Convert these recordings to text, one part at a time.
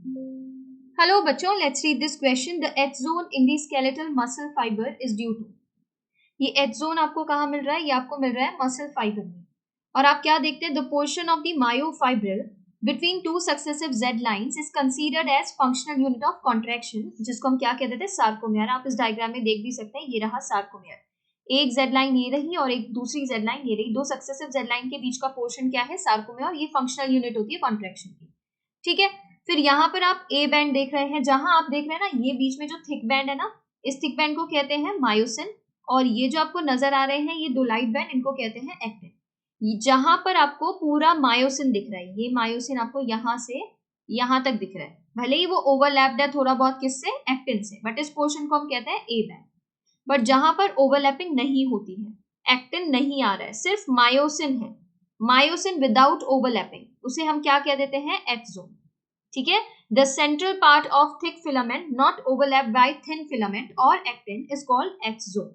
Hello बच्चों, let's read this question. The H zone in the skeletal muscle fibre is due to. ये H zone आपको कहाँ मिल रहा है? ये आपको मिल रहा है मसल फाइबर में। और आप क्या देखते हैं? The portion of the myofibril between two successive Z lines is considered as functional unit of contraction, जिसको हम क्या कहते थे? सार्कोमेयर। आप इस डायग्राम में देख भी सकते हैं, ये रहा सार्कोमेयर। एक जेड लाइन ये रही और एक दूसरी जेड लाइन ये रही। दो सक्सेसिव जेड लाइन के बीच का पोर्शन क्या है? सार्कोमेयर। और ये फंक्शनल यूनिट होती है कॉन्ट्रैक्शन की। ठीक है, फिर यहाँ पर आप ए बैंड देख रहे हैं। जहां आप देख रहे हैं ना, ये बीच में जो थिक बैंड है ना, इस थिक बैंड को कहते हैं मायोसिन। और ये जो आपको नजर आ रहे हैं, ये दो लाइट बैंड, इनको कहते हैं एक्टिन। जहां पर आपको पूरा मायोसिन दिख रहा है, ये मायोसिन आपको यहां से यहां तक दिख रहा है, भले ही वो ओवरलैप्ड है थोड़ा बहुत किससे? एक्टिन से, बट इस पोर्शन को हम कहते हैं ए बैंड। बट जहां पर ओवरलैपिंग नहीं होती है, एक्टिन नहीं आ रहा है, सिर्फ मायोसिन है, मायोसिन विदाउट ओवरलैपिंग, उसे हम क्या कह देते हैं? H zone. ठीक है, the central part of thick filament not overlap by thin filament और actin is called H zone.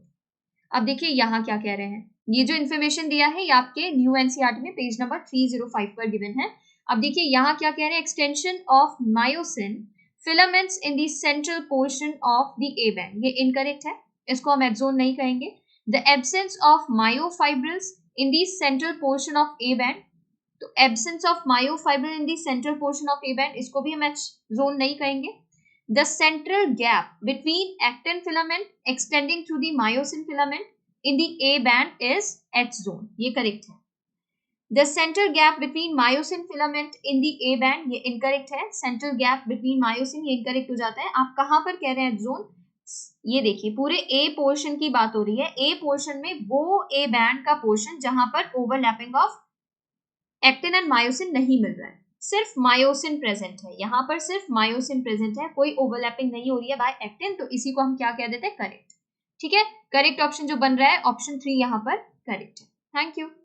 अब देखिए यहाँ क्या कह रहे हैं, ये जो इन्फॉर्मेशन दिया है ये आपके न्यू एनसीईआरटी में पेज नंबर 305 पर गिवन है। अब देखिए यहाँ क्या कह रहे हैं, extension of myosin filaments in the central portion of the A band, ये इनकरेक्ट है, इसको हम एच जोन नहीं कहेंगे। The absence of myofibrils in the central portion of A band, तो absence of myofibre in the central portion of A band, इसको भी हम एच जोन नहीं कहेंगे। The central gap between actin filament extending through the myosin filament in the A band is H zone, ये correct है। The central gap between myosin filament in the A band, ये incorrect है। Central gap between myosin, ये incorrect हो जाता है। आप कहां पर कह रहे हैं एच जोन? ये देखिए पूरे ए पोर्शन की बात हो रही है। ए पोर्शन में वो ए बैंड का पोर्शन जहां पर overlapping of actin and myosin नहीं मिल रहा है, सिर्फ मायोसिन प्रेजेंट है, यहाँ पर सिर्फ मायोसिन प्रेजेंट है, कोई ओवरलैपिंग नहीं हो रही है बाय एक्टिन, तो इसी को हम क्या कह देते हैं? करेक्ट। ठीक है, करेक्ट ऑप्शन जो बन रहा है ऑप्शन 3 यहाँ पर करेक्ट है। Thank you.